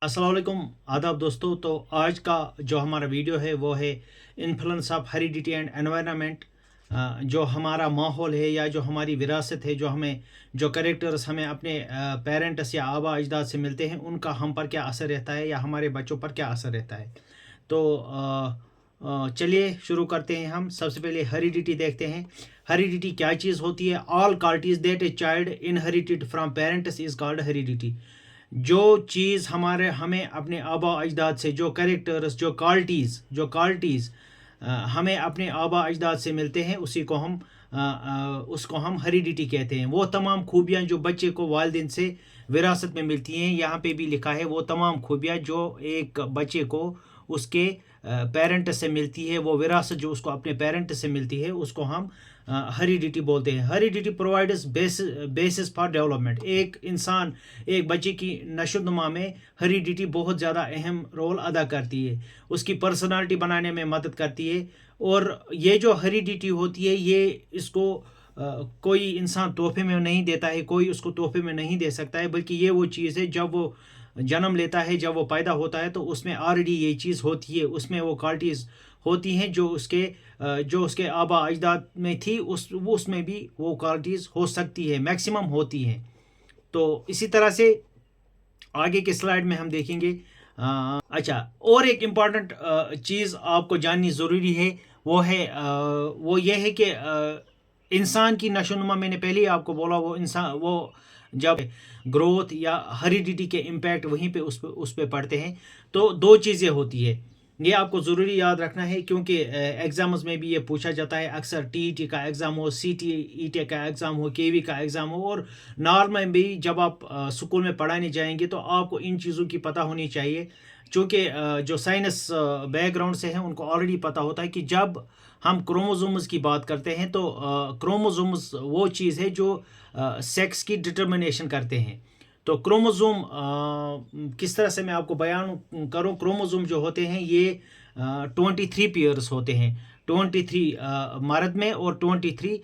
अस्सलाम वालेकुम आदाब दोस्तों। तो आज का जो हमारा वीडियो है वो है influence of heredity and environment. जो हमारा माहौल है या जो हमारी विरासत है, जो हमें जो कैरेक्टर्स हमें अपने पेरेंट्स या आबा अजदाद से मिलते हैं, उनका हम पर क्या असर रहता है या हमारे बच्चों पर क्या असर रहता है। तो चलिए शुरू करते हैं। हम सबसे पहले हेरिडिटी देखते हैं। हेरिडिटी क्या चीज़ होती है? All qualities that a child inherited from parents is called heredity. जो चीज़ हमें अपने आबा अजदाद से, जो कैरेक्टर्स, जो क्वालिटीज़ हमें अपने आबा अजदाद से मिलते हैं, उसको हम हेरिडिटी कहते हैं। वो तमाम खूबियाँ जो बच्चे को वालिदैन से विरासत में मिलती हैं, यहाँ पे भी लिखा है वो तमाम खूबियाँ जो एक बच्चे को उसके पेरेंट से मिलती है, वो विरासत जो उसको अपने पेरेंट से मिलती है, उसको हम हेरिडिटी बोलते हैं। Heredity provides basis for development. एक बच्चे की नशोनुमा में हेरिडिटी बहुत ज़्यादा अहम रोल अदा करती है, उसकी पर्सनालिटी बनाने में मदद करती है। और ये जो हेरिडिटी होती है, ये इसको कोई इंसान तोहफे में नहीं देता है, कोई उसको तोहफे में नहीं दे सकता है, बल्कि ये वो चीज़ है जब वो जन्म लेता है, जब वो पैदा होता है, तो उसमें ऑलरेडी ये चीज़ होती है, उसमें वो क्वालिटीज़ होती हैं जो उसके आबा अजदाद में थी, उसमें भी वो क्वालिटीज़ हो सकती है, मैक्सिमम होती हैं। तो इसी तरह से आगे के स्लाइड में हम देखेंगे। अच्छा, और एक इम्पॉर्टेंट चीज़ आपको जाननी ज़रूरी है, वो ये है कि इंसान की नशोनुमा, मैंने पहले ही आपको बोला, वो जब ग्रोथ या हेरिडिटी के इम्पैक्ट वहीं पे उस पे पड़ते हैं। तो दो चीज़ें होती है, ये आपको ज़रूरी याद रखना है, क्योंकि एग्ज़ाम्स में भी ये पूछा जाता है अक्सर। टीईटी का एग्ज़ाम हो, सीटीईटी का एग्ज़ाम हो, केवी का एग्ज़ाम हो, और नॉर्मल में भी जब आप स्कूल में पढ़ाने जाएंगे तो आपको इन चीज़ों की पता होनी चाहिए। चूँकि जो साइंस बैकग्राउंड से हैं उनको ऑलरेडी पता होता है कि जब हम क्रोमोसोम्स की बात करते हैं तो क्रोमोसोम्स वो चीज़ है जो सेक्स की डिटर्मिनेशन करते हैं। तो क्रोमोसोम किस तरह से मैं आपको बयान करूं, क्रोमोसोम जो होते हैं ये 23 पेयर्स होते हैं। 23 मर्द में और 23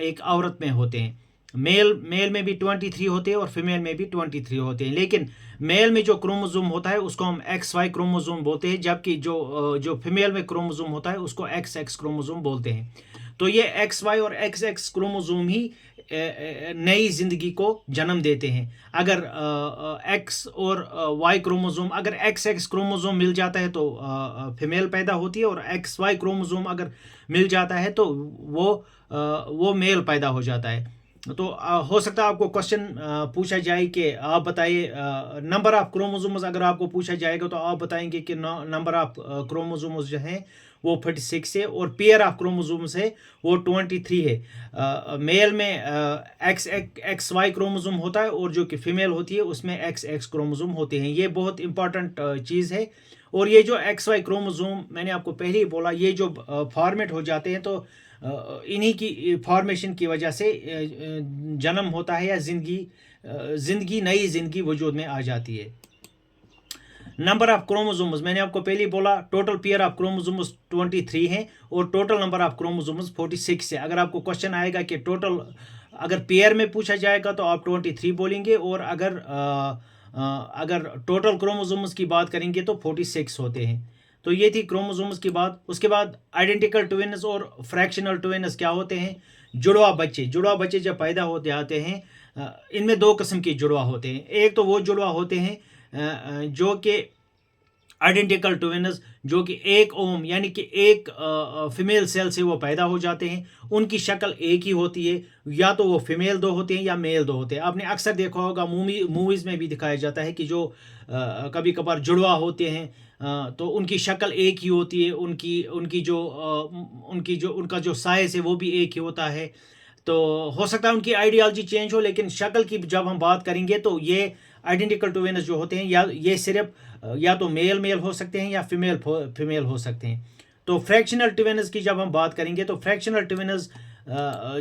एक औरत में होते हैं। मेल में भी 23 होते हैं और फीमेल में भी 23 होते हैं। लेकिन मेल में जो क्रोमोसोम होता है उसको हम XY क्रोमोसोम बोलते हैं, जबकि जो फीमेल में क्रोमोसोम होता है उसको XX क्रोमोसोम बोलते हैं। तो ये XY और XX क्रोमोसोम ही नई जिंदगी को जन्म देते हैं। अगर X और Y क्रोमोसोम, अगर XX क्रोमोसोम मिल जाता है तो फीमेल पैदा होती है, और XY क्रोमोसोम अगर मिल जाता है तो वो मेल पैदा हो जाता है। तो हो सकता है आपको क्वेश्चन पूछा जाए कि आप बताइए नंबर ऑफ क्रोमोसोम्स। अगर आपको पूछा जाएगा तो आप बताएंगे कि नंबर ऑफ क्रोमोसोम्स जो हैं वो 46 है, और पेयर ऑफ क्रोमोसोम्स है वो 23 है। मेल में XY क्रोमोसोम होता है, और जो कि फीमेल होती है उसमें XX क्रोमोसोम होते हैं। ये बहुत इंपॉर्टेंट चीज़ है। और ये जो XY क्रोमोसोम, मैंने आपको पहले ही बोला, ये जो फॉर्मेट हो जाते हैं तो इन्हीं की फॉर्मेशन की वजह से जन्म होता है या नई जिंदगी वजूद में आ जाती है। नंबर ऑफ क्रोमोसोम्स, मैंने आपको पहले ही बोला, टोटल पेयर ऑफ क्रोमोसोम्स 23 हैं और टोटल नंबर ऑफ क्रोमोसोम्स 46 है। अगर आपको क्वेश्चन आएगा कि टोटल, अगर पेयर में पूछा जाएगा तो आप 23 बोलेंगे, और अगर टोटल क्रोमोसोम्स की बात करेंगे तो 46 होते हैं। तो ये थी क्रोमोसोम्स की बात। उसके बाद आइडेंटिकल ट्विन्स और फ्रैक्शनल ट्विन्स क्या होते हैं? जुड़वा बच्चे जब पैदा होते आते हैं, इनमें दो किस्म के जुड़वा होते हैं। एक तो वो जुड़वा होते हैं जो कि आइडेंटिकल ट्विन्स, जो कि एक ओम यानी कि एक फीमेल सेल से वो पैदा हो जाते हैं। उनकी शक्ल एक ही होती है, या तो वो फीमेल दो होते हैं या मेल दो होते हैं। आपने अक्सर देखा होगा, मूवीज़ में भी दिखाया जाता है कि जो कभी कभार जुड़वा होते हैं तो उनकी शक्ल एक ही होती है, उनका जो साइज है वो भी एक ही होता है। तो हो सकता है उनकी आइडियोलॉजी चेंज हो, लेकिन शक्ल की जब हम बात करेंगे तो ये आइडेंटिकल ट्विन्स जो होते हैं, या ये सिर्फ या तो मेल हो सकते हैं या फीमेल हो सकते हैं। तो फ्रैक्शनल ट्विन्स की जब हम बात करेंगे तो फ्रैक्शनल ट्विन्स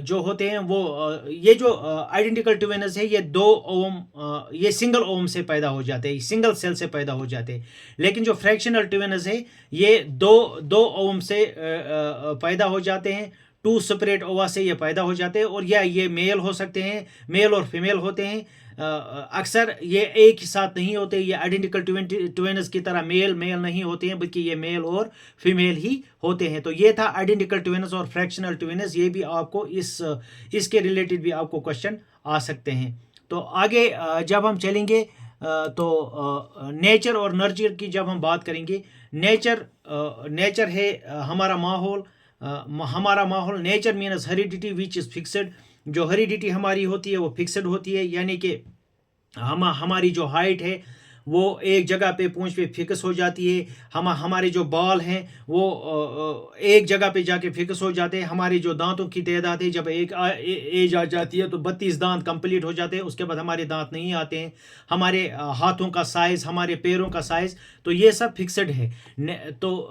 जो होते हैं वो ये जो आइडेंटिकल ट्विन्स है, ये सिंगल ओम से पैदा हो जाते हैं, सिंगल सेल से पैदा हो जाते हैं। लेकिन जो फ्रैक्शनल ट्विन्स है ये दो ओम से पैदा हो जाते हैं, 2 सेपरेट ओवा से ये पैदा हो जाते हैं। और ये मेल हो सकते हैं, मेल और फीमेल होते हैं। अक्सर ये एक ही साथ नहीं होते, ये आइडेंटिकल ट्विनस की तरह मेल नहीं होते हैं, बल्कि ये मेल और फीमेल ही होते हैं। तो ये था आइडेंटिकल ट्विनस और फ्रैक्शनल ट्विनस। ये भी आपको इसके रिलेटेड भी आपको क्वेश्चन आ सकते हैं। तो आगे जब हम चलेंगे तो नेचर और नर्चर की जब हम बात करेंगे, नेचर है हमारा माहौल। Nature means heredity which is fixed. जो हेरिडिटी हमारी होती है वो फिक्सड होती है, यानी कि हमारी जो हाइट है वो एक जगह पे पूंछ पे फिक्स हो जाती है। हमारे जो बाल हैं वो एक जगह पे जाके फिक्स हो जाते हैं। हमारे जो दांतों की तादाद है, जब एक एज आ जाती है तो 32 दांत कंप्लीट हो जाते हैं, उसके बाद हमारे दांत नहीं आते हैं। हमारे हाथों का साइज़, हमारे पैरों का साइज़, तो ये सब फिक्सड है। तो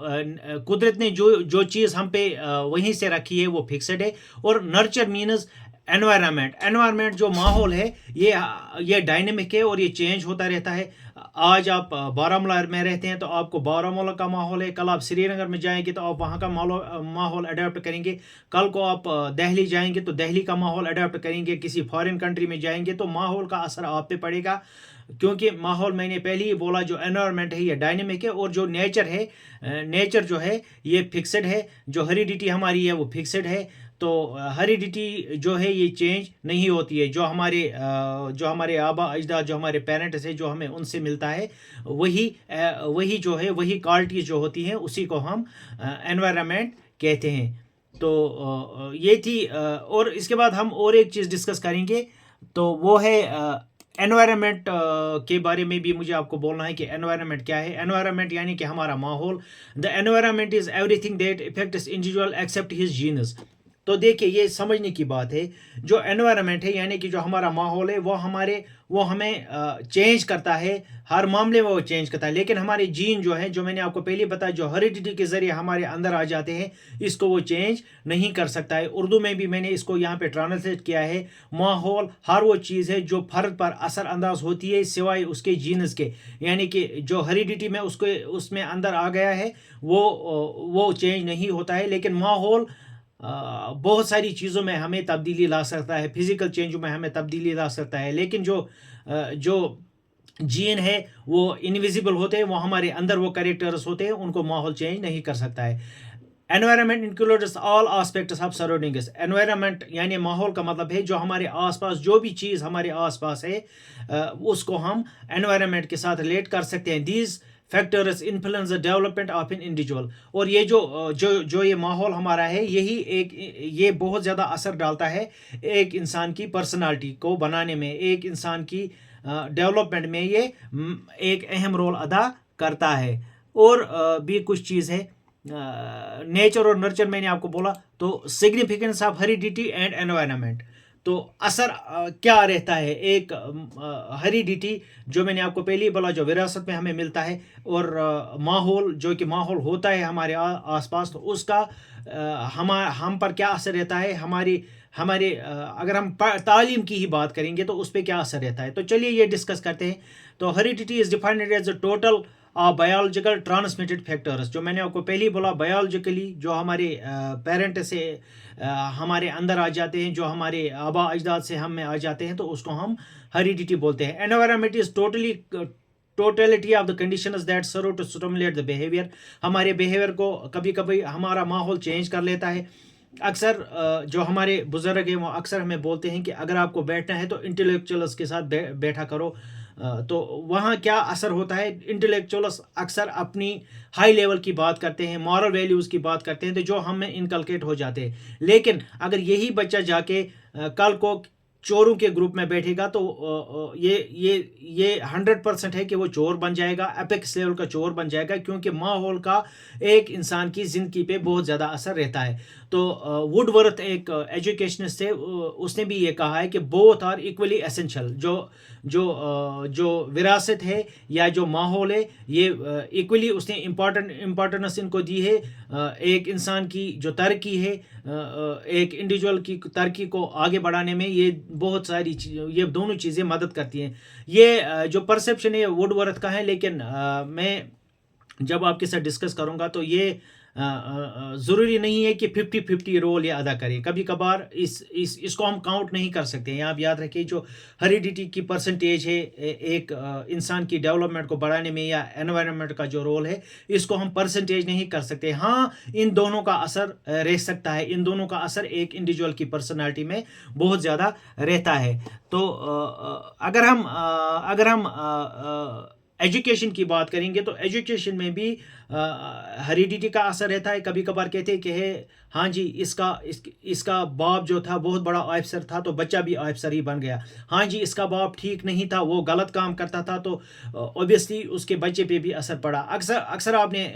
कुदरत ने जो चीज़ हम पे वहीं से रखी है वो फिक्सड है। और नर्चर मीन्स एनवायरनमेंट जो माहौल है ये डायनेमिक है और ये चेंज होता रहता है। आज आप बारामूला में रहते हैं तो आपको बारामूला का माहौल है, कल आप श्रीनगर में जाएंगे तो आप वहाँ का माहौल अडेप्ट करेंगे, कल को आप दिल्ली जाएंगे तो दिल्ली का माहौल अडेप्ट करेंगे, किसी फॉरेन कंट्री में जाएंगे तो माहौल का असर आप पे पड़ेगा। क्योंकि माहौल, मैंने पहले ही बोला, जो एनवायरनमेंट है ये डायनेमिक है और जो नेचर जो है ये फिक्सड है। जो हेरिडिटी हमारी है वो फिक्सड है। तो हेरिडिटी जो है ये चेंज नहीं होती है। जो हमारे आबा अजदाद, जो हमारे पेरेंट्स है, जो हमें उनसे मिलता है, वही जो है, वही क्वालिटीज जो होती हैं, उसी को हम एनवायरनमेंट कहते हैं। तो ये थी। और इसके बाद हम और एक चीज़ डिस्कस करेंगे, तो वो है एनवायरनमेंट के बारे में भी मुझे आपको बोलना है कि एनवायरनमेंट क्या है। एनवायरनमेंट यानी कि हमारा माहौल। The environment is everything that affects individual except his genes. तो देखिए, ये समझने की बात है। जो एनवायरनमेंट है यानी कि जो हमारा माहौल है वो हमें चेंज करता है, हर मामले में वो चेंज करता है। लेकिन हमारे जीन जो है, जो मैंने आपको पहले बताया, जो हेरिडिटी के ज़रिए हमारे अंदर आ जाते हैं, इसको वो चेंज नहीं कर सकता है। उर्दू में भी मैंने इसको यहाँ पे ट्रांसलेट किया है। माहौल हर वो चीज़ है जो फ़र्द पर असर अंदाज होती है सिवाय उसके जीनस के, यानी कि जो हेरिडिटी में उसमें अंदर आ गया है वो चेंज नहीं होता है। लेकिन माहौल बहुत सारी चीज़ों में हमें तब्दीली ला सकता है, फिज़िकल चेंज में हमें तब्दीली ला सकता है। लेकिन जो जीन है वो इनविजिबल होते हैं, वो हमारे अंदर वो कैरेक्टर्स होते हैं, उनको माहौल चेंज नहीं कर सकता है। Environment includes all aspects of surroundings. Environment यानी माहौल का मतलब है जो हमारे आसपास, जो भी चीज़ हमारे आसपास है, उसको हम एनवायरनमेंट के साथ रिलेट कर सकते हैं। These factors influence the development of an individual. और ये जो ये माहौल हमारा है, ये बहुत ज़्यादा असर डालता है एक इंसान की पर्सनालिटी को बनाने में, एक इंसान की डेवलपमेंट में ये एक अहम रोल अदा करता है। और भी कुछ चीज़ है। नेचर और नर्चर मैंने आपको बोला। तो significance of heredity and environment, तो असर क्या रहता है एक हेरिडिटी, जो मैंने आपको पहले ही बोला, जो विरासत में हमें मिलता है, और माहौल, जो कि माहौल होता है हमारे आसपास, तो उसका हम पर क्या असर रहता है। हमारे अगर हम तालीम की ही बात करेंगे तो उस पर क्या असर रहता है। तो चलिए ये डिस्कस करते हैं। तो heredity is defined as a total biological transmitted factors. जो मैंने आपको पहले ही बोला, बायोलॉजिकली जो हमारे पेरेंट से हमारे अंदर आ जाते हैं, जो हमारे आबा अजदाद से हम में आ जाते हैं, तो उसको हम हेरिडिटी बोलते हैं। Environment is totality of the conditions that serve to stimulate the behaviour. हमारे बिहेवियर को कभी कभी हमारा माहौल चेंज कर लेता है। अक्सर जो हमारे बुजुर्ग हैं वो अक्सर हमें बोलते हैं कि अगर आपको बैठना है तो इंटेलेक्चुअल्स के साथ बैठा करो। तो वहाँ क्या असर होता है, इंटेलेक्चुअल्स अक्सर अपनी हाई लेवल की बात करते हैं, मॉरल वैल्यूज़ की बात करते हैं, तो जो हमें इनकलकेट हो जाते हैं। लेकिन अगर यही बच्चा जाके कल को चोरों के ग्रुप में बैठेगा तो ये 100% है कि वो चोर बन जाएगा, एपेक्स लेवल का चोर बन जाएगा, क्योंकि माहौल का एक इंसान की ज़िंदगी पे बहुत ज़्यादा असर रहता है। तो वुडवर्थ एक एजुकेशनिस्ट थे, उसने भी ये कहा है कि बोथ आर इक्वली एसेंशियल। जो विरासत है या जो माहौल है, ये इक्वली उसने इम्पोर्टेंस इनको दी है। एक इंसान की जो तरक्की है, एक इंडिविजुअल की तरक्की को आगे बढ़ाने में ये बहुत सारी ये दोनों चीज़ें मदद करती हैं। ये जो परसेप्शन है वुडवर्थ का है, लेकिन मैं जब आपके साथ डिस्कस करूंगा तो ये ضروری نہیں ہے کہ 50-50 رول یہ ادا کرے. کبھی کبھار اس کو ہم کاؤنٹ نہیں کر سکتے ہیں. آپ یاد رکھیں جو ہیریڈیٹی کی پرسنٹیج ہے ایک انسان کی ڈیولپمنٹ کو بڑھانے میں یا انوائرمنٹ کا جو رول ہے اس کو ہم پرسنٹیج نہیں کر سکتے. ہاں ان دونوں کا اثر رہ سکتا ہے, ان دونوں کا اثر ایک انڈیویجول کی پرسنالٹی میں بہت زیادہ رہتا ہے. تو اگر ہم ایجوکیشن کی بات کریں گے تو ایجوکیشن میں بھی ہیریڈیٹی کا اثر رہتا ہے. کبھی کبھار کہتے ہیں کہ ہاں جی اس کا باپ جو تھا بہت بڑا آفیسر تھا تو بچہ بھی آفیسر ہی بن گیا. ہاں جی اس کا باپ ٹھیک نہیں تھا, وہ غلط کام کرتا تھا تو اوبیسلی اس کے بچے پہ بھی اثر پڑا. اکثر آپ نے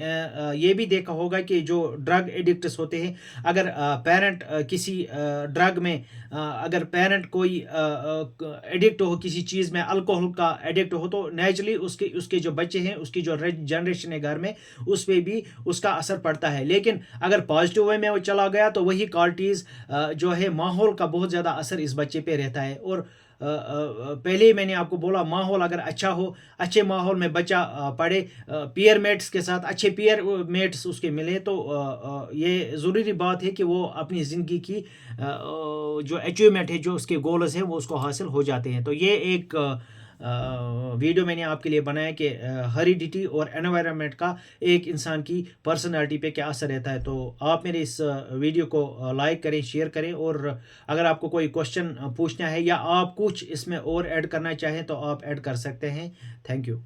یہ بھی دیکھا ہوگا کہ جو ڈرگ ایڈکٹس ہوتے ہیں, اگر پیرنٹ کسی ڈرگ میں اگر پیرنٹ کوئی ایڈکٹ ہو کسی چیز میں, الکوہل کا ایڈکٹ ہو, تو نیچرلی اس کے جو بچے ہیں, اس کی جو جنریشن ہے گھر میں, اس پہ بھی اس کا اثر پڑتا ہے. لیکن اگر پازیٹیو وے میں وہ چلا گیا تو وہی کوالٹیز جو ہے ماحول کا بہت زیادہ اثر اس بچے پہ رہتا ہے. اور پہلے ہی میں نے آپ کو بولا ماحول اگر اچھا ہو, اچھے ماحول میں بچہ پڑھے, پیئر میٹس کے ساتھ اچھے پیئر میٹس اس کے ملے, تو یہ ضروری بات ہے کہ وہ اپنی زندگی کی جو اچیومنٹ ہے, جو اس کے گولز ہیں, وہ اس کو حاصل ہو جاتے ہیں. تو یہ ایک ویڈیو میں نے آپ کے لیے بنایا کہ ہیریڈیٹی اور انوائرمنٹ کا ایک انسان کی پرسنالٹی پہ کیا اثر رہتا ہے. تو آپ میرے اس ویڈیو کو لائک کریں, شیئر کریں, اور اگر آپ کو کوئی کوشچن پوچھنا ہے یا آپ کچھ اس میں اور ایڈ کرنا چاہیں تو آپ ایڈ کر سکتے ہیں. Thank you.